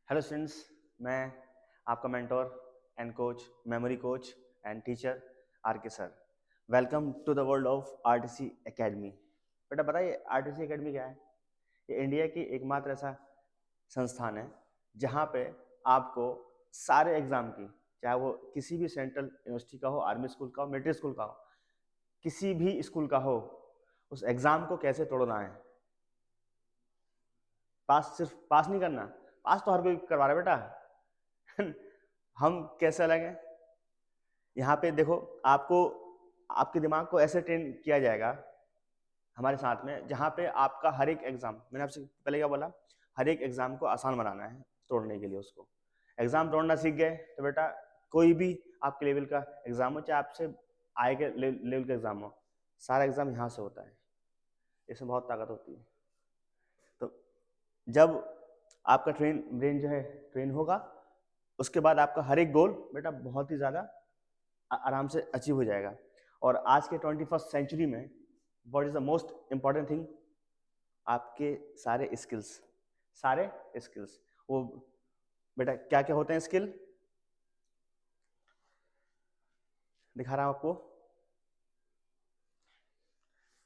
Hello students, मैं आपका mentor and coach, memory coach and teacher R K sir. Welcome to the world of RTC academy. बेटा बताइए, RTC academy क्या है? ये इंडिया की एकमात्र ऐसा संस्थान है जहाँ पे आपको सारे एग्जाम की, चाहे वो किसी भी सेंट्रल यूनिवर्सिटी का हो, आर्मी स्कूल का हो, मिलिट्री स्कूल का हो, किसी भी स्कूल का हो, उस एग्जाम को कैसे तोड़ना है। पास सिर्फ पास नहीं करना, पास तो हर कोई करवा रहा है बेटा। हम कैसे अलग हैं? यहाँ पे देखो, आपको आपके दिमाग को ऐसे ट्रेन किया जाएगा हमारे साथ में, जहाँ पे आपका हर एक एग्जाम, मैंने आपसे पहले क्या बोला, हर एक एग्जाम को आसान बनाना है तोड़ने के लिए। उसको एग्जाम तोड़ना सीख गए तो बेटा कोई भी आपके लेवल का एग्जाम हो, चाहे आपसे आए के लेवल का एग्जाम हो, सारा एग्जाम यहाँ से होता है। इसमें बहुत ताकत होती है। तो जब आपका ब्रेन जो है ट्रेन होगा, उसके बाद आपका हर एक गोल बेटा बहुत ही ज़्यादा आराम से अचीव हो जाएगा। और आज के 21st सेंचुरी में what is the most important thing? आपके सारे स्किल्स वो बेटा क्या क्या होते हैं स्किल? दिखा रहा हूं आपको।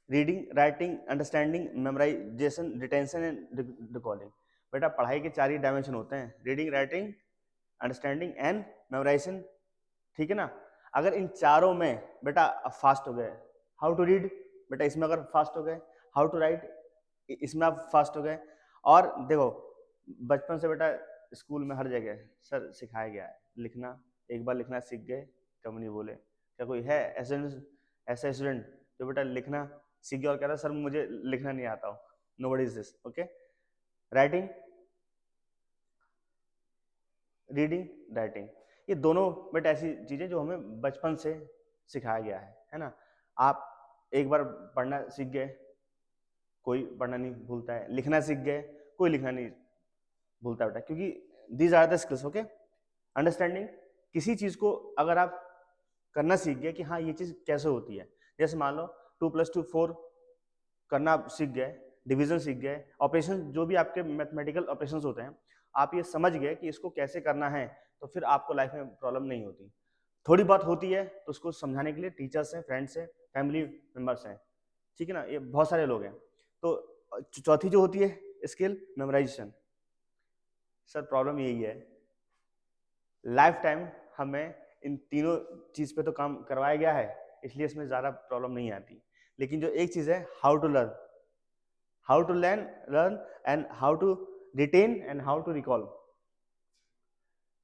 Reading, writing, understanding, memorisation, retention and recalling. बेटा पढ़ाई के 4 ही डायमेंशन होते हैं: reading, writing, understanding and memorisation. ठीक है ना? अगर इन चारों में बेटा आप फास्ट हो गए, हाउ टू रीड, बेटा इसमें अगर फास्ट हो गए, हाउ टू राइट, इसमें आप फास्ट हो गए। और देखो, बचपन से बेटा स्कूल में हर जगह सर सिखाया गया है लिखना। एक बार लिखना सीख गए, कब नहीं बोले। क्या कोई है ऐसा स्टूडेंट जो बेटा लिखना सीख गया और कह रहा है सर मुझे लिखना नहीं आता हो? Nobody is this. Okay, writing, reading, writing, ये दोनों बेटा ऐसी चीजें जो हमें बचपन से सिखाया गया है ना? आप एक बार पढ़ना सीख गए, कोई पढ़ना नहीं भूलता है। लिखना सीख गए, कोई लिखना नहीं भूलता बेटा, क्योंकि these are the skills. Okay, understanding, किसी चीज को अगर आप करना सीख गए कि हाँ ये चीज कैसे होती है, जैसे मान लो 2+2 4 करना आप सीख गए, डिवीजन सीख गए, ऑपरेशन जो भी आपके मैथमेटिकल ऑपरेशंस होते हैं आप ये समझ गए कि इसको कैसे करना है, तो फिर आपको लाइफ में प्रॉब्लम नहीं होती। थोड़ी बहुत होती है तो उसको समझाने के लिए टीचर्स हैं, फ्रेंड्स हैं, फैमिली मेंबर्स हैं। ठीक है ना? ये बहुत सारे लोग हैं। तो चौथी जो होती है स्किल, मेमोराइजेशन। सर प्रॉब्लम यही है, लाइफ टाइम हमें इन तीनों चीज पे तो काम करवाया गया है, इसलिए इसमें ज्यादा प्रॉब्लम नहीं आती। लेकिन जो एक चीज है, how to learn, learn and how to retain and how to recall,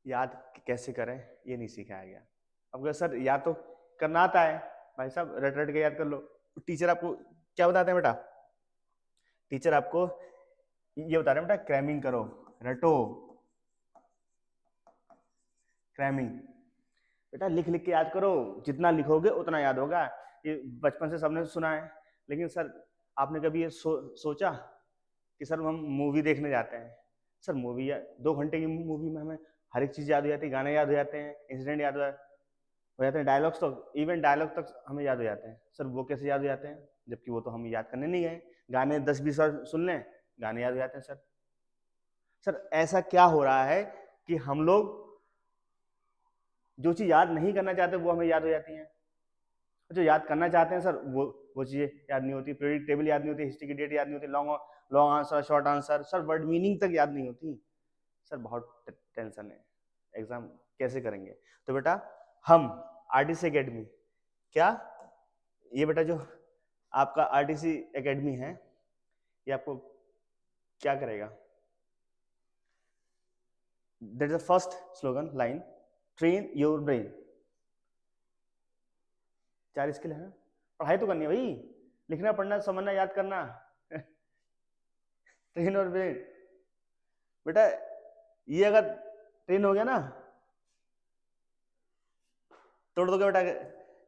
याद कैसे करें, ये नहीं सिखाया गया। अब सर याद तो करना आता है, भाई साहब रट रट के याद कर लो। टीचर आपको क्या बताते हैं बेटा? टीचर आपको ये बता रहे हैं बेटा, क्रैमिंग करो, रटो, क्रैमिंग। बेटा लिख लिख के याद करो, जितना लिखोगे उतना याद होगा। ये बचपन से सबने सुना है। लेकिन सर आपने कभी ये सोचा कि सर हम मूवी देखने जाते हैं, सर मूवी 2 घंटे की मूवी में हमें हर एक चीज याद हो जाती है, गाने याद हो जाते हैं, इंसिडेंट याद हो जाते हैं, डायलॉग्स तो इवन डायलॉग तक हमें याद हो जाते हैं। सर वो कैसे याद हो जाते हैं, जबकि वो तो हम याद करने नहीं गए। गाने 10-20 बार सुन लें, गाने याद हो जाते हैं। सर ऐसा क्या हो रहा है कि हम लोग जो चीज याद नहीं करना चाहते वो हमें याद हो जाती है, जो याद करना चाहते हैं सर वो चीजें याद नहीं होती। पीरियड टेबल याद नहीं होती, हिस्ट्री की डेट याद नहीं होती, long long answer, short answer, sir word meaning तक याद नहीं होती। सर बहुत टेंशन है, एग्जाम कैसे करेंगे? तो बेटा हम आरटीसी एकेडमी, क्या ये बेटा जो आपका आरटीसी एकेडमी है, ये आपको क्या करेगा? That is the first slogan line, train your brain. 4 skill है ना, पढ़ाई तो करनी है भाई, लिखना, पढ़ना, समझना, याद करना। ट्रेन और ब्रेन, बेटा ये अगर ट्रेन हो गया ना, तोड़ दोगे बेटा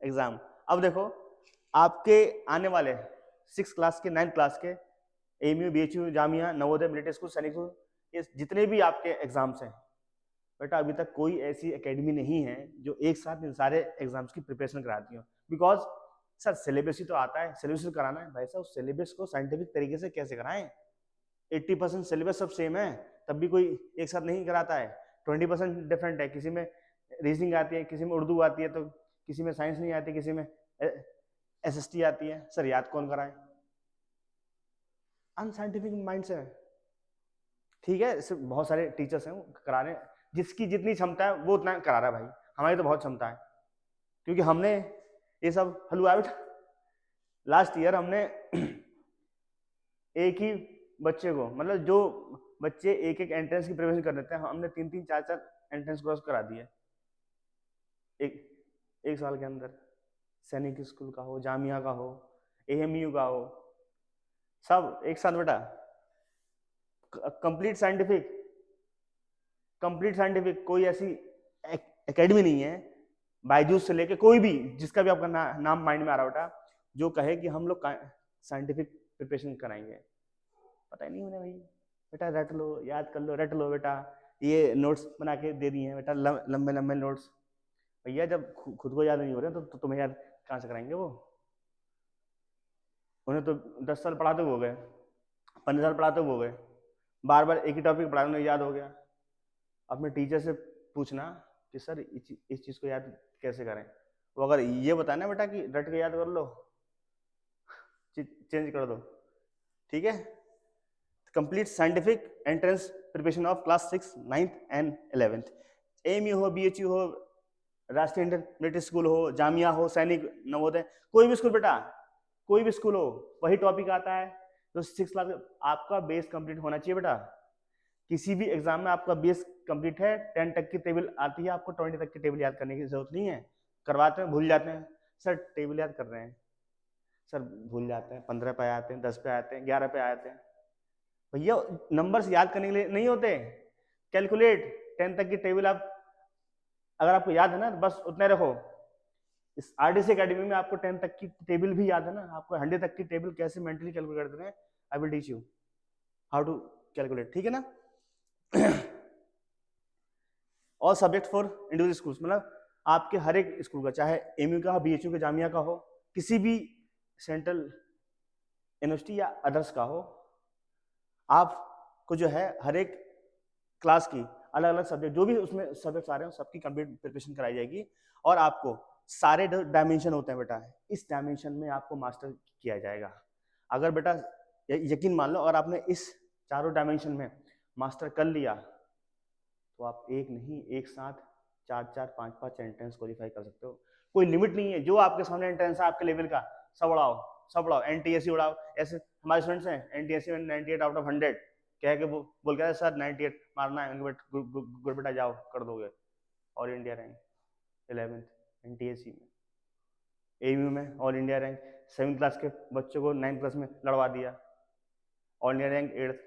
एग्जाम। अब देखो, आपके आने वाले 6 क्लास के, 9 क्लास के, MU, BHU, Jamia, Navodaya, military school, सैनिक स्कूल, ये जितने भी आपके एग्जाम्स हैं बेटा, अभी तक कोई ऐसी एकेडमी नहीं है जो एक साथ इन सारे एग्जाम्स की प्रिपरेशन कराती हो। बिकॉज सर सिलेबस ही तो आता है, सिलेबस कराना है भाई साहब। सिलेबस को साइंटिफिक तरीके से कैसे कराएं? 80% सिलेबस सब सेम है, तब भी कोई एक साथ नहीं कराता है। 20% डिफरेंट है, किसी में रीजनिंग आती है, किसी में उर्दू आती है, तो किसी में साइंस नहीं आती, किसी में SST आती है। सर याद कौन कराए? अनसाइंटिफिक माइंड से। ठीक है, सिर्फ बहुत सारे टीचर्स हैं वो करा रहे हैं, जिसकी जितनी क्षमता है वो उतना करा रहा है भाई। हमारी तो बहुत क्षमता है, क्योंकि हमने ये सब हलवा लास्ट ईयर हमने एक ही बच्चे को, मतलब जो बच्चे एक एक एंट्रेंस की प्रिपरेशन कर लेते हैं, हमने 3-3 4-4 एंट्रेंस क्रॉस करा दिए एक साल के अंदर। सैनिक स्कूल का हो, जामिया का हो, AMU का हो, सब एक साथ बेटा। कंप्लीट साइंटिफिक कोई ऐसी एकेडमी नहीं है, बायजूस से लेके कोई भी, जिसका भी आपका नाम माइंड में आ रहा बेटा, जो कहे कि हम लोग साइंटिफिक प्रिपरेशन कराएंगे। पता ही नहीं उन्हें भाई। बेटा रट लो, याद कर लो, रट लो बेटा। ये नोट्स बना के दे दिए हैं बेटा, लंबे लंबे नोट्स। भैया जब खुद को याद नहीं हो रहे तो तुम्हें याद कहाँ से कराएंगे वो? उन्हें तो 10 साल पढ़ाते हो गए, 15 साल पढ़ाते हो गए, बार बार एक ही टॉपिक पढ़ा, उन्हें याद हो गया। अपने टीचर से पूछना कि सर इस चीज को याद कैसे करें। वो अगर ये बताए ना बेटा कि रट के याद कर लो, चेंज कर दो। ठीक है। Complete scientific entrance preparation of class 6, 9th and 11th। AMU हो, BHU हो, राष्ट्रीय इंटरमीडिएट स्कूल हो, जामिया हो, सैनिक, नवोदय, कोई भी स्कूल बेटा, कोई भी स्कूल हो, वही टॉपिक आता है। तो 6 क्लास आपका बेस कंप्लीट होना चाहिए बेटा। किसी भी एग्जाम में आपका बेस कंप्लीट है, 10 तक की टेबल आती है, आपको 20 तक की टेबल याद करने की जरूरत नहीं है। करवाते हैं, भूल जाते हैं, सर टेबल याद कर रहे हैं, सर भूल जाते हैं, 15 पे आते हैं, 10 पे आते हैं, 11 पे आते हैं। भैया नंबर्स याद करने के लिए नहीं होते। कैलकुलेट 10 तक की टेबल, आप अगर आपको याद है ना बस उतने रखो। इस RDC अकेडमी में आपको 10 तक की टेबल भी याद है ना, आपको 100 तक की टेबल कैसे मेंटली कैलकुलेट करते हैं, I will teach you how to calculate. ठीक है ना। और सब्जेक्ट फॉर इंडिविजुअल स्कूल्स, मतलब आपके हर एक स्कूल का, चाहे AMU का हो, BHU का, जामिया का हो, किसी भी सेंट्रल यूनिवर्सिटी या अदर्स का हो, आपको जो है हर एक क्लास की अलग अलग सब्जेक्ट, जो भी उसमें सब्जेक्ट आ रहे हैं सबकी कंप्लीट प्रिपरेशन कराई जाएगी। और आपको सारे डायमेंशन होते हैं बेटा, इस डायमेंशन में आपको मास्टर किया जाएगा। अगर बेटा यकीन मान लो और आपने इस चारों डायमेंशन में मास्टर कर लिया, तो आप एक नहीं, एक साथ 4-4, 5-5 एंट्रेंस क्वालिफाई कर सकते हो। कोई लिमिट नहीं है, जो आपके सामने एंट्रेंस है आपके लेवल का, सब उड़ाओ, सब उड़ाओ। NTSC उड़ाओ। ऐसे हमारे स्टूडेंट्स हैं NTSC में 98 आउट ऑफ 100 कह के वो बोल के सर 98 मारना है, गुड बेटा जाओ कर दोगे। All India rank 11th NTSC में, AMU में all India rank, 7th class के बच्चों को 9th क्लास में लड़वा दिया, ऑल इंडिया रैंक 8th।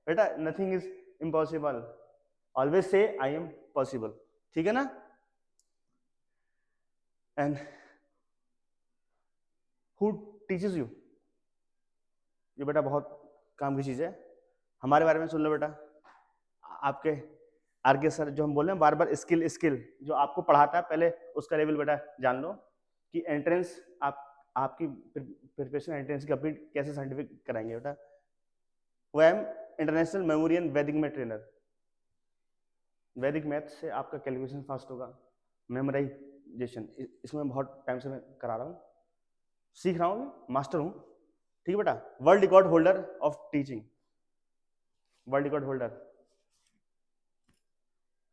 बेटा nothing is impossible, always say I am possible. ठीक है ना। एंड हु टीचेस यू, ये बेटा बहुत काम की चीज है। हमारे बारे में सुन लो बेटा, आपके RK सर जो हम बोल रहे हैं बार बार, स्किल जो आपको पढ़ाता है, पहले उसका लेवल बेटा जान लो कि एंट्रेंस आपकी प्रिपरेशन एंट्रेंस कंप्लीट कैसे साइंटिफिक कराएंगे बेटा। OIM इंटरनेशनल मेमोरियन वैदिक में ट्रेनर, वैदिक मैथ से आपका कैलकुलेशन फास्ट होगा, मेमोराइजेशन इसमें बहुत टाइम से मैं करा रहा हूँ, सीख रहा हूँ, मास्टर हूँ। ठीक है बेटा। World record holder of teaching, world record holder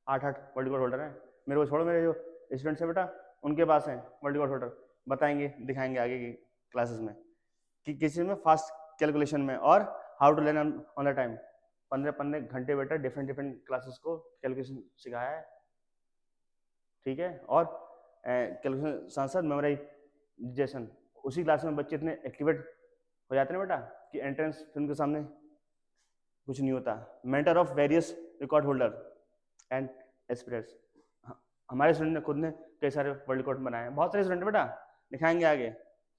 8 world record holder है। मेरे को छोड़ो, मेरे जो स्टूडेंट्स हैं बेटा उनके पास हैं वर्ल्ड रिकॉर्ड होल्डर, बताएंगे दिखाएंगे आगे की क्लासेस में कि किसी में फास्ट कैलकुलेशन में, और how to learn on the time. 15 घंटे बेटा डिफरेंट क्लासेस को कैलकुलेशन सिखाया है। ठीक है। और कैलकुलेशन साथ साथ मेमोराइजेशन, उसी क्लास में बच्चे इतने एक्टिवेट हो जाते हैं बेटा कि एंट्रेंस फिल्म के सामने कुछ नहीं होता। Mentor of various record holder and aspirants, हमारे स्टूडेंट ने खुद ने कई सारे वर्ल्ड रिकॉर्ड बनाए हैं, बहुत सारे स्टूडेंट बेटा दिखाएंगे आगे।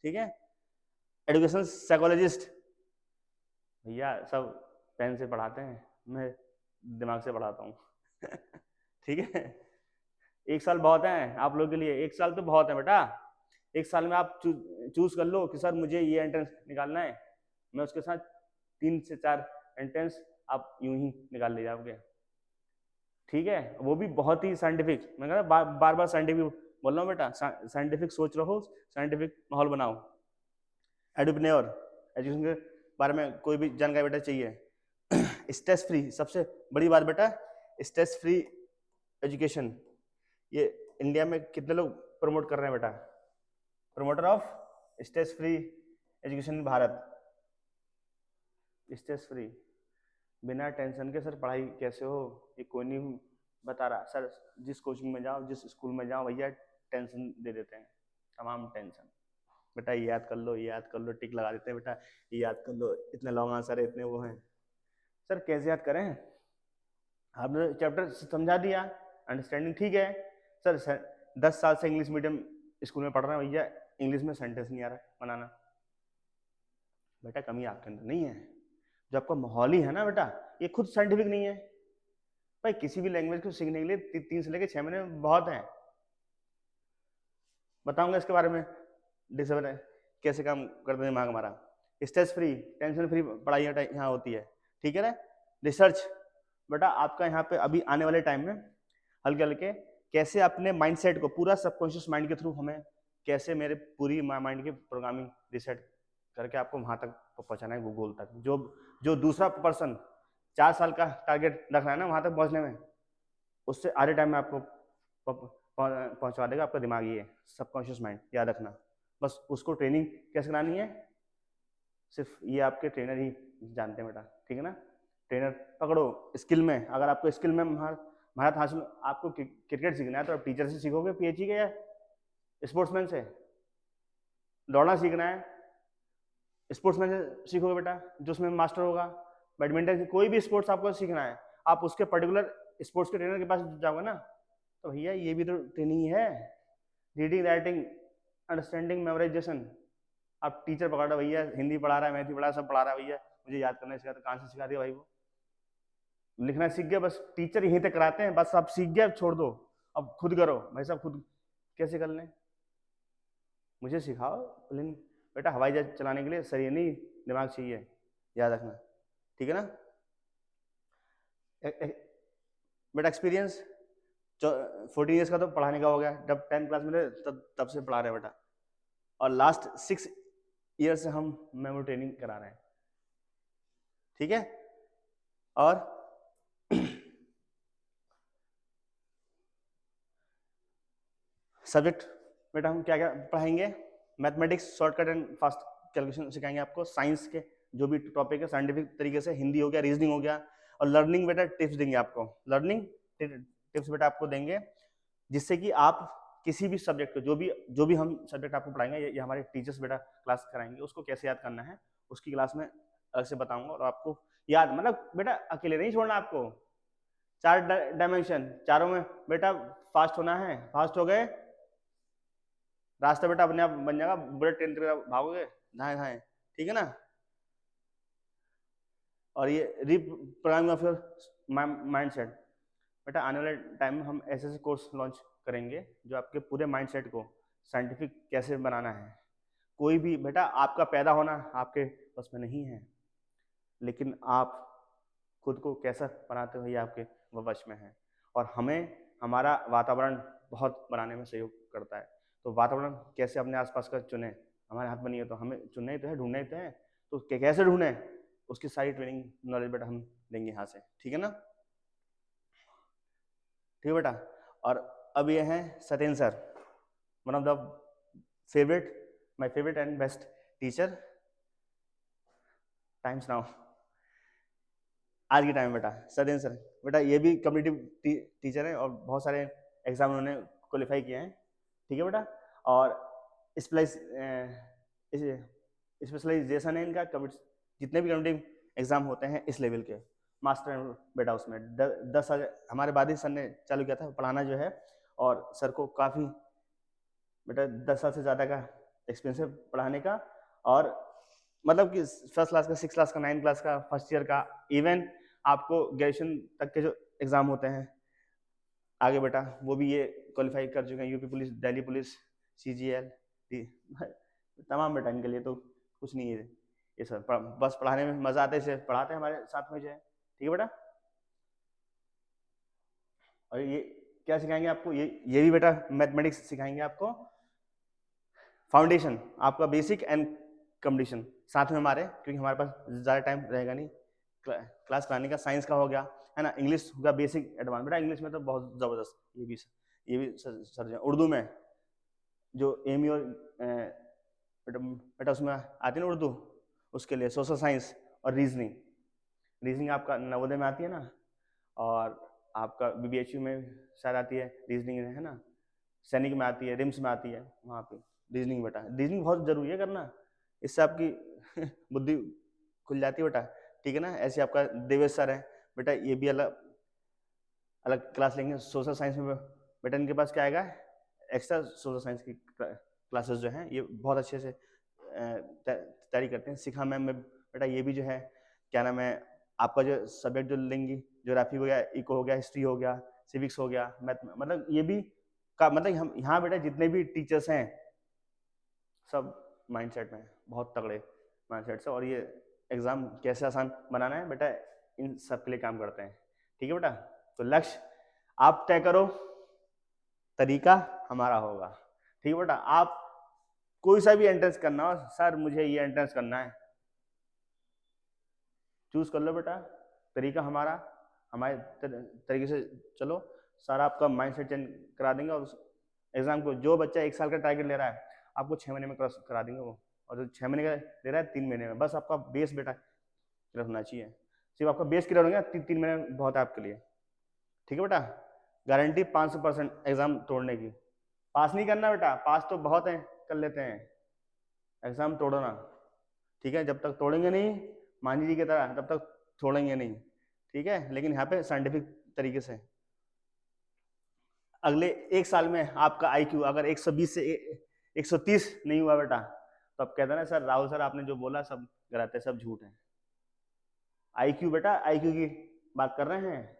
ठीक है। एजुकेशन साइकोलॉजिस्ट, भैया सब पेन से पढ़ाते हैं, मैं दिमाग से पढ़ाता हूँ। ठीक है। 1 साल बहुत है आप लोगों के लिए, 1 साल तो बहुत है बेटा। 1 साल में आप चूज कर लो कि सर मुझे ये एंट्रेंस निकालना है, मैं उसके साथ 3 से 4 एंट्रेंस आप यूं ही निकाल ले जाओगे, ठीक है। वो भी बहुत ही साइंटिफिक, मैं कह रहा बार बार साइंटिफिक बोल रहा हूँ बेटा, साइंटिफिक सोच रहो, साइंटिफिक माहौल बनाओ। एडुप्रेन्योर, एजुकेशन के बारे में कोई भी जानकारी बेटा चाहिए। स्ट्रेस फ्री, सबसे बड़ी बात बेटा स्ट्रेस फ्री एजुकेशन, ये इंडिया में कितने लोग प्रमोट कर रहे हैं बेटा, promoter of stress free education in Bharat. Stress free, बिना टेंशन के सर पढ़ाई कैसे हो, ये कोई नहीं बता रहा सर। जिस कोचिंग में जाओ, जिस स्कूल में जाओ, भैया टेंशन दे देते हैं, तमाम टेंशन। बेटा ये याद कर लो, ये याद कर लो, टिक लगा देते हैं बेटा, ये याद कर लो, इतने लॉन्ग आंसर है, इतने वो हैं। सर कैसे याद करें, आपने चैप्टर समझा दिया, अंडरस्टैंडिंग ठीक है सर, 10 साल से इंग्लिश मीडियम स्कूल में पढ़ रहे हैं भैया, इंग्लिश में सेंटेंस नहीं आ रहा बनाना। बेटा कमी आपके अंदर नहीं है, जो आपका माहौल ही है ना बेटा, ये खुद साइंटिफिक नहीं है भाई। किसी भी लैंग्वेज को सीखने के लिए 3 से लेकर 6 महीने बहुत हैं। बताऊंगा इसके बारे में डिसऑर्डर कैसे काम करते हैं दिमाग हमारा। स्ट्रेस फ्री, टेंशन फ्री पढ़ाई यहाँ होती है, ठीक है ना। रिसर्च बेटा आपका यहाँ पे अभी आने वाले टाइम में हल्के हल्के कैसे अपने माइंडसेट को पूरा सबकॉन्शियस माइंड के थ्रू हमें कैसे मेरे पूरी माइंड की प्रोग्रामिंग रिसेट करके आपको वहां तक पहुंचाना है, गोल तक। जो दूसरा पर्सन 4 साल का टारगेट रख रहा है ना वहां तक पहुंचने में, उससे आधे टाइम में आपको पहुंचा देगा आपका दिमाग। ये सबकॉन्शियस माइंड याद रखना, बस उसको ट्रेनिंग कैसे करानी है सिर्फ ये आपके ट्रेनर ही जानते हैं बेटा, ठीक है ना। ट्रेनर पकड़ो, स्किल में अगर आपको स्किल में महारत हासिल, आपको क्रिकेट सीखना है तो आप टीचर से सीखोगे, पीएचई के, या स्पोर्ट्समैन से। दौड़ना सीखना है, स्पोर्ट्समैन से सीखोगे बेटा जो उसमें मास्टर होगा। बैडमिंटन, कोई भी स्पोर्ट्स आपको सीखना है, आप उसके पर्टिकुलर स्पोर्ट्स के ट्रेनर के पास जाओगे ना, तो भैया ये भी तो ट्रेनिंग है, रीडिंग, राइटिंग, अंडरस्टैंडिंग, मेमोराइजेशन। आप टीचर पकड़ रहे भैया, हिंदी पढ़ा रहा है, मैथ पढ़ा रहा है, सब पढ़ा रहा है भैया, मुझे याद करना सिखा, तो कहाँ से सिखा दिया भाई वो। लिखना सीख गया, बस टीचर यहीं तक कराते हैं, बस आप सीख गया, छोड़ दो, अब खुद करो भाई साहब। खुद कैसे कर लें, मुझे सिखाओ। लेकिन बेटा हवाई जहाज चलाने के लिए सही नहीं दिमाग चाहिए, याद रखना, ठीक है ना। बेटा एक्सपीरियंस 14 ईयर्स का तो पढ़ाने का हो गया, जब 10th क्लास में तब से पढ़ा रहे हैं बेटा, और लास्ट 6 ईयर से हम मेमोरी ट्रेनिंग करा रहे हैं, ठीक है। और सब्जेक्ट बेटा हम क्या क्या पढ़ाएंगे, mathematics shortcut and fast calculation सिखाएंगे आपको, साइंस के जो भी टॉपिक है साइंटिफिक तरीके से, हिंदी हो गया, रीजनिंग हो गया, और लर्निंग बेटा टिप्स देंगे आपको, लर्निंग टिप्स बेटा आपको देंगे, जिससे कि आप किसी भी सब्जेक्ट को, जो भी हम सब्जेक्ट आपको पढ़ाएंगे, ये हमारे टीचर्स बेटा क्लास कराएंगे, उसको कैसे याद करना है उसकी क्लास में अलग से बताऊंगा। और आपको याद, मतलब बेटा अकेले नहीं छोड़ना आपको, 4 डायमेंशन, चारों में बेटा फास्ट होना है, फास्ट हो गए रास्ता बेटा अपने आप बन जाएगा, बुलेट ट्रेन की तरह भागोगे धाए धाए, ठीक है ना। और ये रीप्रोग्रामिंग ऑफ योर माइंडसेट, बेटा आने वाले टाइम में हम ऐसे कोर्स लॉन्च करेंगे जो आपके पूरे माइंडसेट को साइंटिफिक कैसे बनाना है। कोई भी बेटा आपका पैदा होना आपके बस में नहीं है, लेकिन आप खुद को कैसा बनाते हो ये आपके वश में है। और हमें हमारा वातावरण बहुत बनाने में सहयोग करता है, तो वातावरण कैसे अपने आसपास का चुने, हमारे हाथ में नहीं है, तो हमें चुनना ही तो है, ढूंढना ही तो है, तो कैसे ढूंढे उसकी सारी ट्रेनिंग नॉलेज बेटा हम देंगे यहाँ से, ठीक है ना। ठीक है बेटा। और अब ये हैं Satyendra sir, one of the favourite, my favourite and best teacher times now, आज के टाइम में बेटा सत्येंद्र सर। बेटा ये भी कम्पिटिटिव टीचर है और बहुत सारे एग्जाम उन्होंने क्वालिफाई किए हैं, ठीक है बेटा। और स्पेशलाइजेशन है इनका, जितने भी कम्पिटिटिव एग्जाम होते हैं इस लेवल के, मास्टर बेटा उसमें 10 साल हमारे बाद ही सर ने चालू किया था पढ़ाना जो है, और सर को काफ़ी बेटा 10 साल से ज़्यादा का एक्सपीरियंस है पढ़ाने का, और मतलब कि फर्स्ट क्लास का, 6 क्लास का, 9 क्लास का, फर्स्ट ईयर का, इवन आपको ग्रेजुएशन तक के जो एग्ज़ाम होते हैं आगे बेटा वो भी ये क्वालिफाई कर चुके हैं, UP police, Delhi police, CGL, तमाम बेटा इनके लिए तो कुछ नहीं है, ये सर बस पढ़ाने में मजा आता है, इसे पढ़ाते हैं हमारे साथ में जो है। ठीक है बेटा। और ये क्या सिखाएंगे आपको, ये भी बेटा मैथमेटिक्स सिखाएंगे आपको, फाउंडेशन आपका बेसिक एंड कंप्लीशन साथ में हमारे, क्योंकि हमारे पास ज़्यादा टाइम रहेगा नहीं क्लास कराने का। साइंस का हो गया है ना, इंग्लिश होगा बेसिक एडवांस। बेटा इंग्लिश में तो बहुत ज़बरदस्त, ये भी सर उर्दू में जो एम और बेटा उसमें आती है ना उर्दू, उसके लिए सोशल साइंस और रीजनिंग। रीजनिंग आपका नवोदय में आती है ना, और आपका BBHU में शायद आती है रीजनिंग, है ना, सैनिक में आती है, रिम्स में आती है, वहाँ पे रीजनिंग। बेटा रीजनिंग बहुत जरूरी है करना, इससे आपकी बुद्धि खुल जाती है बेटा। ठीक है ना। ऐसे आपका देवेश सर है बेटा, ये भी अलग अलग क्लास लेंगे सोशल साइंस में। बेटा इनके पास क्या आएगा, एक्स्ट्रा सोशल साइंस की क्लासेस जो हैं, ये बहुत अच्छे से तैयारी करते हैं। सिखा मैम में बेटा ये भी जो है क्या नाम है, आपका जो सब्जेक्ट जो लेंगी, ज्योग्राफी हो गया, इको हो गया, हिस्ट्री हो गया, सिविक्स हो गया, मैथ, मतलब ये भी का मतलब हम यहाँ बेटा जितने भी टीचर्स हैं सब माइंडसेट में बहुत तगड़े माइंडसेट से, और ये एग्जाम कैसे आसान बनाना है बेटा इन सब के लिए काम करते हैं। ठीक है बेटा। तो लक्ष्य आप तय करो, तरीका हमारा होगा। ठीक है बेटा। आप कोई सा भी एंट्रेंस करना हो, सर मुझे ये एंट्रेंस करना है, चूज कर लो बेटा, तरीका हमारा, हमारे तरीके से चलो, सारा आपका माइंडसेट चेंज करा देंगे। और उस एग्जाम को जो बच्चा 1 साल का टारगेट ले रहा है आपको 6 महीने में क्रॉस करा देंगे वो, और जो 6 महीने का ले रहा है 3 महीने में। बस आपका बेस बेटा क्लियर होना चाहिए, सिर्फ आपका बेस क्लियर होगा 3 महीने में बहुत है आपके लिए। ठीक है बेटा। गारंटी 500% एग्जाम तोड़ने की। पास नहीं करना बेटा, पास तो बहुत है कर लेते हैं, एग्जाम तोड़ना। ठीक है। जब तक तोड़ेंगे नहीं मांझी जी की तरह तब तक छोड़ेंगे नहीं। ठीक है। लेकिन यहाँ पे साइंटिफिक तरीके से अगले 1 साल में आपका IQ अगर 120 से 130 नहीं हुआ बेटा, तो आप कहते हैं ना सर राहुल सर आपने जो बोला सब गलत है, सब झूठ है। IQ बेटा, IQ की बात कर रहे हैं।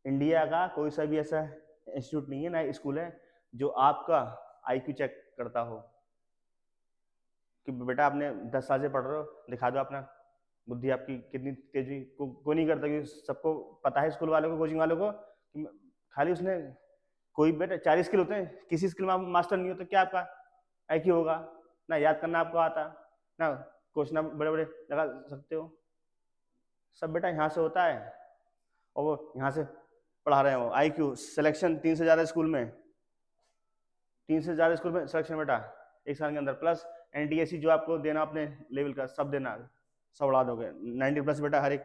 इंडिया का कोई सा भी ऐसा इंस्टीट्यूट नहीं है ना स्कूल है जो आपका IQ चेक करता हो कि बेटा आपने 10 साल से पढ़ रहे हो, दिखा दो अपना बुद्धि आपकी कितनी तेज हुई। कोई नहीं करता, कि सबको पता है स्कूल वालों को, कोचिंग वालों को, कि खाली उसने कोई बेटा 4 स्किल होते हैं, किसी स्किल में आप मास्टर नहीं हो तो क्या आपका IQ होगा? ना याद करना आपको आता, ना क्वेश्चन आप बड़े बड़े लगा सकते हो। सब बेटा यहाँ से होता है, और वो यहाँ से पढ़ा रहे हो। IQ सिलेक्शन 3 से ज़्यादा स्कूल में, 3 से ज़्यादा स्कूल में सिलेक्शन बेटा 1 साल के अंदर, प्लस NTSC जो आपको देना अपने लेवल का सब देना, सब उड़ा दोगे। 90+ बेटा हर एक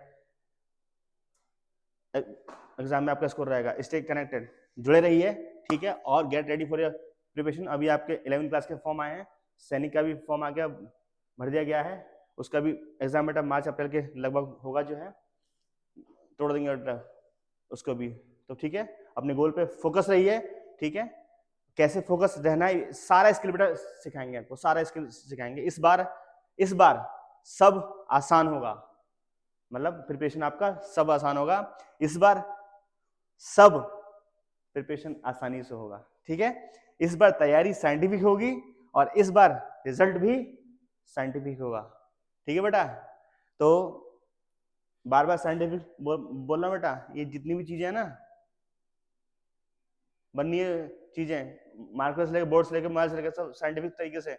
एग्जाम में आपका स्कोर रहेगा। स्टे कनेक्टेड, जुड़े रहिए। ठीक है। और get ready for your preparation. अभी आपके 11वीं क्लास के फॉर्म आए हैं, सैनिक का भी फॉर्म आ गया, भर दिया गया है, उसका भी एग्जाम बेटा मार्च अप्रैल के लगभग होगा जो है, तोड़ देंगे बेटा उसको भी। तो ठीक है, अपने गोल पे फोकस रहिए। ठीक है। कैसे फोकस रहना है सारा स्किल बेटा सिखाएंगे आपको, सारा स्किल सिखाएंगे। इस बार सब आसान होगा, मतलब प्रिपरेशन आपका सब आसान होगा इस बार, सब प्रिपरेशन आसानी से होगा। ठीक है। इस बार तैयारी साइंटिफिक होगी और इस बार रिजल्ट भी साइंटिफिक होगा। ठीक है बेटा। तो बार बार साइंटिफिक बोलना बेटा, ये जितनी भी चीजें हैं ना बननी है चीजें, मार्कर से लेकर बोर्ड से लेकर मोबाइल से लेकर सब साइंटिफिक तरीके से,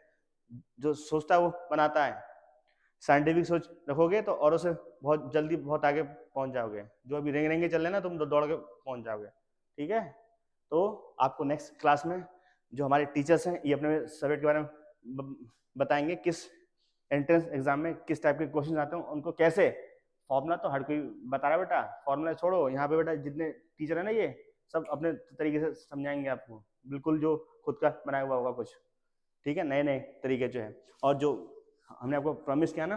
जो सोचता है वो बनाता है। साइंटिफिक सोच रखोगे तो औरों से बहुत जल्दी बहुत आगे पहुंच जाओगे। जो अभी रेंगे रेंगे चल रहे ना तुम दौड़ के पहुंच जाओगे। ठीक है। तो आपको नेक्स्ट क्लास में जो हमारे टीचर्स हैं ये अपने सब्जेक्ट के बारे में बताएंगे, किस एंट्रेंस एग्जाम में किस टाइप के क्वेश्चन आते हैं, उनको कैसे, फॉर्मूला तो हर कोई बता रहा है बेटा, फॉर्मूला छोड़ो। यहाँ पे बेटा जितने टीचर है ना ये सब अपने तरीके से समझाएंगे आपको, बिल्कुल जो खुद का बनाया हुआ होगा कुछ। ठीक है। नए नए तरीके जो है, और जो हमने आपको प्रॉमिस किया ना,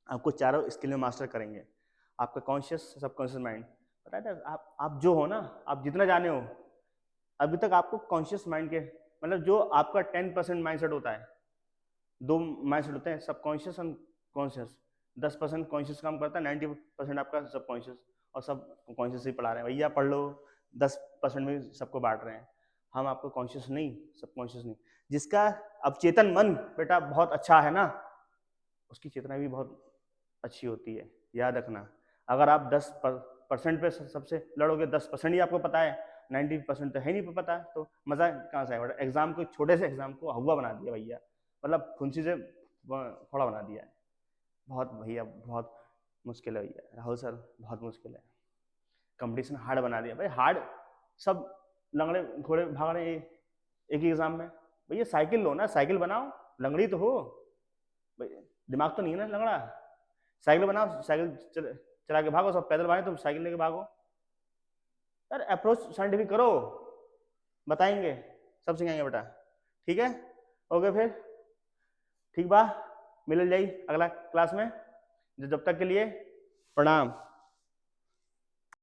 आपको चारों स्किल में मास्टर करेंगे। आपका कॉन्शियस सबकॉन्शियस माइंड, पता है आप जो हो ना, आप जितना जाने हो अभी तक, आपको कॉन्शियस माइंड के मतलब जो आपका 10% माइंडसेट होता है, 2 माइंडसेट होते हैं, सबकॉन्शियस और कॉन्शियस। 10% कॉन्शियस काम करता है, 90% आपका सबकॉन्शियस, और सब कॉन्शियस ही पढ़ा रहे हैं, भैया पढ़ लो, 10% में सबको बांट रहे हैं। हम आपको कॉन्शियस नहीं, सबकॉन्शियस नहीं, जिसका अवचेतन मन बेटा बहुत अच्छा है ना, उसकी चेतना भी बहुत अच्छी होती है। याद रखना, अगर आप 10% पे सबसे लड़ोगे, 10% ही आपको पता है, 90% तो है नहीं पता, तो मजा कहाँ से आएगा? एग्जाम को, छोटे से एग्जाम को हवा बना दिया भैया, मतलब फुंसी से फोड़ा बना दिया है। बहुत भैया बहुत मुश्किल है भैया, राहुल सर बहुत मुश्किल है। कंपटीशन हार्ड बना दिया भाई, हार्ड। सब लंगड़े घोड़े भाग रहे हैं एक ही एग्जाम में। भैया साइकिल लो ना, साइकिल बनाओ, लंगड़ी तो हो भाई, दिमाग तो नहीं है ना लंगड़ा। साइकिल बनाओ, साइकिल चला के भागो, सब पैदल भागे, तुम साइकिल लेके भागो यार। अप्रोच साइंटिफिक करो, बताएंगे, सब सिखाएंगे बेटा। ठीक है, ओके फिर, ठीक बा, मिल जाई अगला क्लास में। जब तक के लिए प्रणाम।